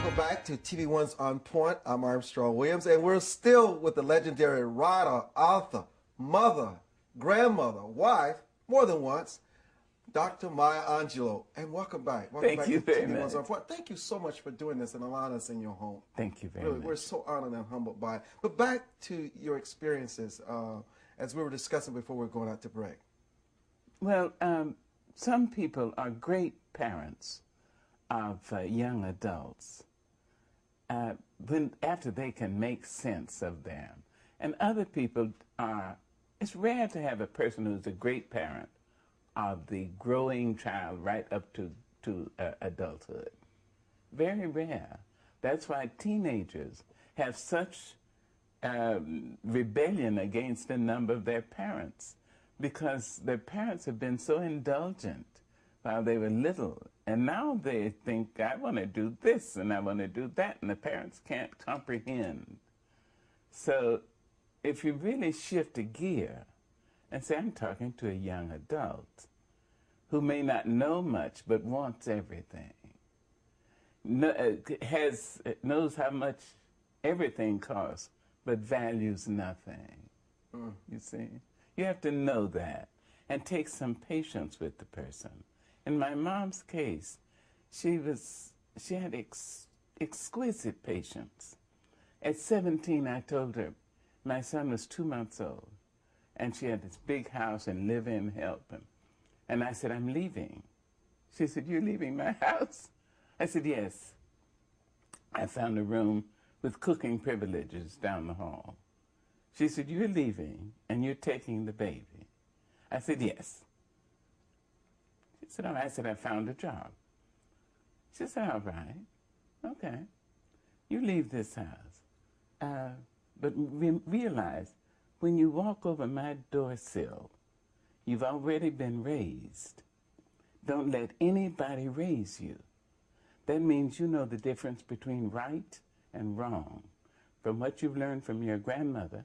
welcome back to TV1's On Point. I'm Armstrong Williams, and we're still with the legendary writer, author, mother, grandmother, wife, more than once, Dr. Maya Angelou. And welcome back. Welcome Thank back you to very TV1's much. On Point. Thank you so much for doing this and allowing us in your home. Thank you very Really, much. we're so honored and humbled by it. But back to your experiences, as we were discussing before we were going out to break. Well, some people are great parents of young adults after they can make sense of them. And other people are, it's rare to have a person who's a great parent of the growing child right up to adulthood. Very rare. That's why teenagers have such rebellion against a number of their parents, because their parents have been so indulgent while they were little, and now they think, I want to do this and I want to do that, and the parents can't comprehend. So if you really shift a gear and say, I'm talking to a young adult who may not know much but wants everything, knows how much everything costs but values nothing. You see? You have to know that and take some patience with the person. In my mom's case, she had exquisite patience. At 17, I told her my son was 2 months old, and she had this big house and live-in help. And I said, I'm leaving. She said, you're leaving my house? I said, yes. I found a room with cooking privileges down the hall. She said, you're leaving and you're taking the baby. I said, yes. She said, oh, I said, I found a job. She said, all right, okay. You leave this house. But realize, when you walk over my door sill, you've already been raised. Don't let anybody raise you. That means you know the difference between right and wrong. From what you've learned from your grandmother,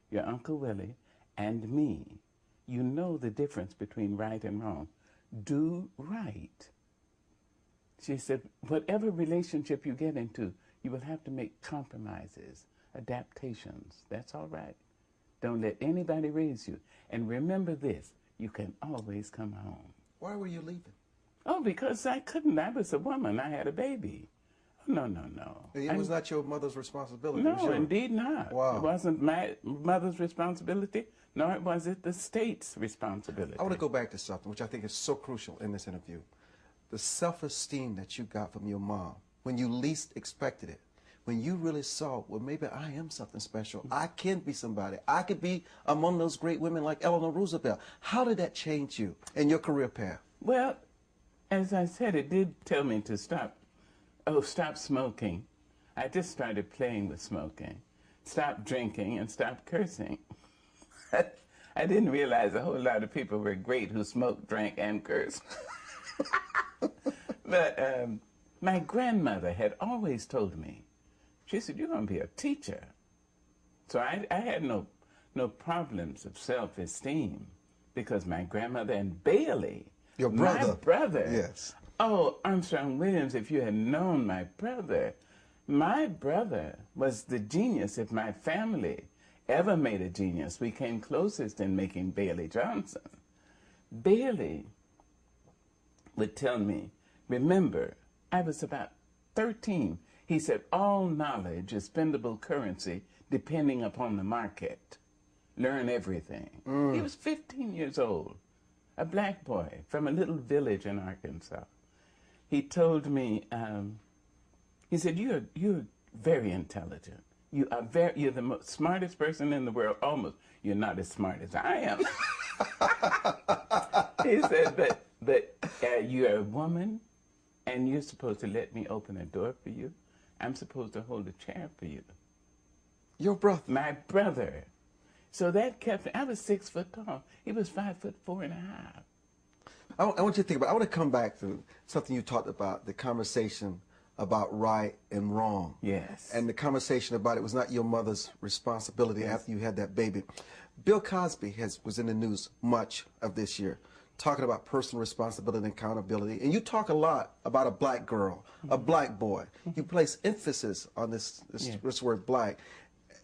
your Uncle Willie, and me, you know the difference between right and wrong. Do right. She said, whatever relationship you get into, you will have to make compromises, adaptations. That's all right. Don't let anybody raise you. And remember this, you can always come home. Why were you leaving? Oh, because I couldn't. I was a woman. I had a baby. No. It was not your mother's responsibility. No, indeed not. Wow. It wasn't my mother's responsibility, nor was it the state's responsibility. I want to go back to something which I think is so crucial in this interview. The self-esteem that you got from your mom when you least expected it. When you really saw, well, maybe I am something special. I can be somebody. I could be among those great women like Eleanor Roosevelt. How did that change you in your career path? Well, as I said, it did tell me to stop smoking. I just started playing with smoking. Stop drinking and stop cursing. I didn't realize a whole lot of people were great who smoked, drank, and cursed. But my grandmother had always told me, she said, you're going to be a teacher. So I had no problems of self-esteem, because my grandmother and Bailey, your brother. my brother. Yes. Oh, Armstrong Williams, if you had known my brother was the genius. If my family ever made a genius, we came closest in making Bailey Johnson. Bailey would tell me, remember, I was about 13. He said, all knowledge is spendable currency depending upon the market. Learn everything. He was 15 years old, a black boy from a little village in Arkansas. He told me, he said, you're very intelligent. You're the smartest person in the world, almost. You're not as smart as I am. He said, but you're a woman, and you're supposed to let me open a door for you. I'm supposed to hold a chair for you. Your brother? My brother. So that kept me. I was 6 foot tall. He was 5'4.5". I want you to think about, I want to come back to something you talked about, the conversation about right and wrong. Yes. And the conversation about it was not your mother's responsibility after you had that baby. Bill Cosby was in the news much of this year, talking about personal responsibility and accountability. And you talk a lot about a black girl, a black boy. You place emphasis on this word black.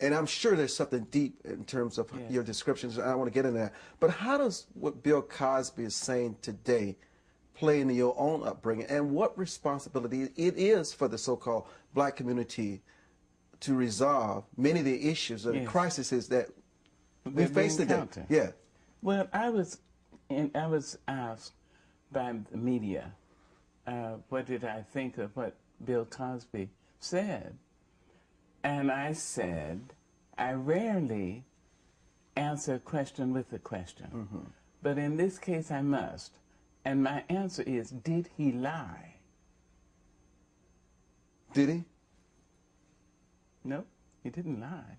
And I'm sure there's something deep in terms of your descriptions. I don't want to get into that. But how does what Bill Cosby is saying today play into your own upbringing? And what responsibility it is for the so-called black community to resolve many of the issues and the crises that we face today? Yeah. Well, I was asked by the media, what did I think of what Bill Cosby said? And I said, I rarely answer a question with a question. But in this case, I must. And my answer is, did he lie? Did he? No, he didn't lie.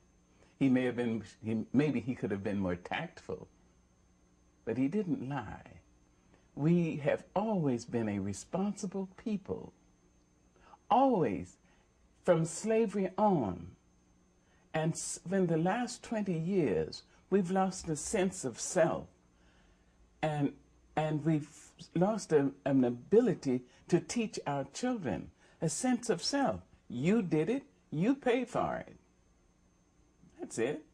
He may have been, maybe he could have been more tactful, but he didn't lie. We have always been a responsible people, always, from slavery on. And in the last 20 years, we've lost a sense of self, and we've lost an ability to teach our children a sense of self. You did it, you pay for it. That's it.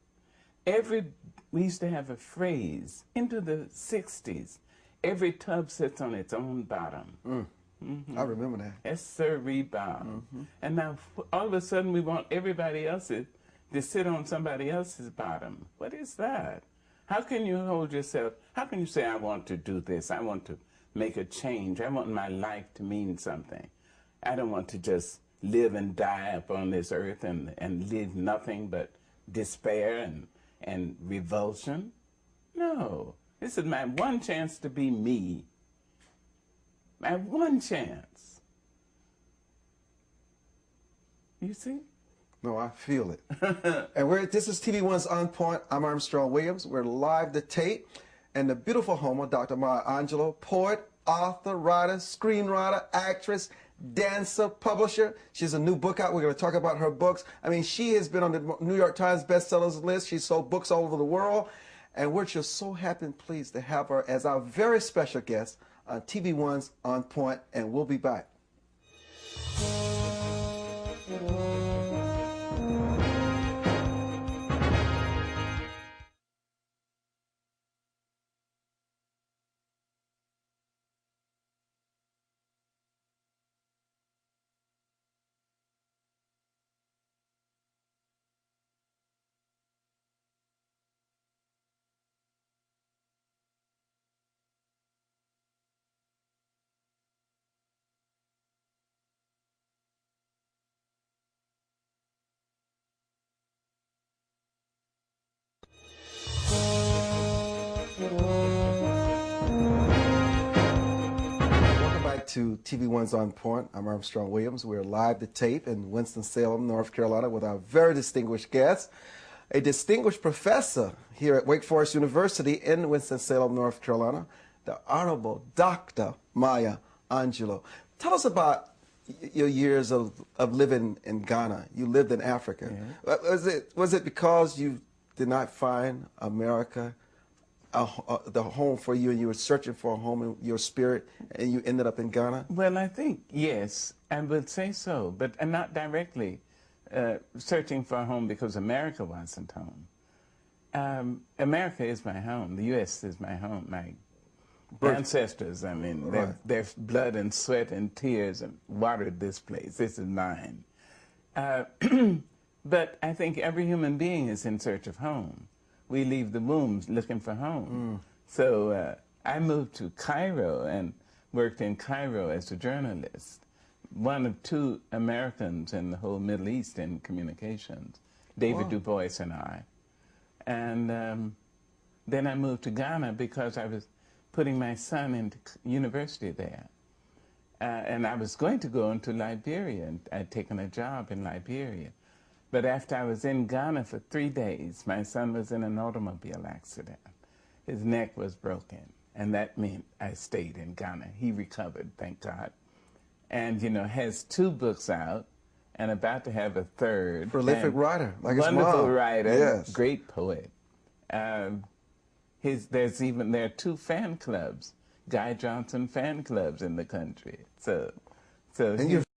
We used to have a phrase into the 60s, every tub sits on its own bottom. I remember that. Yes, sir, rebound. And now all of a sudden we want everybody else to sit on somebody else's bottom. What is that? How can you hold yourself, how can you say, I want to do this, I want to make a change, I want my life to mean something. I don't want to just live and die upon this earth and live nothing but despair and revulsion. No, this is my one chance to be me. My one chance. You see? No, I feel it. And this is TV1's On Point. I'm Armstrong Williams. We're live to tape. And the beautiful home of Dr. Maya Angelou, poet, author, writer, screenwriter, actress, dancer, publisher. She has a new book out. We're going to talk about her books. I mean, she has been on the New York Times bestsellers list. She's sold books all over the world. And we're just so happy and pleased to have her as our very special guest on TV1's On Point. And we'll be back. To TV1's On Point. I'm Armstrong Williams. We're live to tape in Winston-Salem, North Carolina, with our very distinguished guest, a distinguished professor here at Wake Forest University in Winston-Salem, North Carolina, the Honorable Dr. Maya Angelou. Tell us about your years of living in Ghana. You lived in Africa. Yeah. Was it because you did not find America the home for you, and you were searching for a home in your spirit, and you ended up in Ghana? Well, I think, yes, I would say so, but not directly searching for a home because America wasn't home. America is my home. The U.S. is my home. My ancestors, I mean, their blood and sweat and tears and watered this place. This is mine. But I think every human being is in search of home. We leave the womb looking for home. So I moved to Cairo and worked in Cairo as a journalist, one of two Americans in the whole Middle East in communications, David Du Bois and I. And then I moved to Ghana because I was putting my son into university there. And I was going to go into Liberia, and I'd taken a job in Liberia. But after I was in Ghana for 3 days, my son was in an automobile accident. His neck was broken, and that meant I stayed in Ghana. He recovered, thank God. And, you know, has 2 books out and about to have a 3rd. Prolific writer, like his mom. Wonderful writer, yes. Great poet. There are 2 fan clubs Guy Johnson fan clubs in the country. So And you're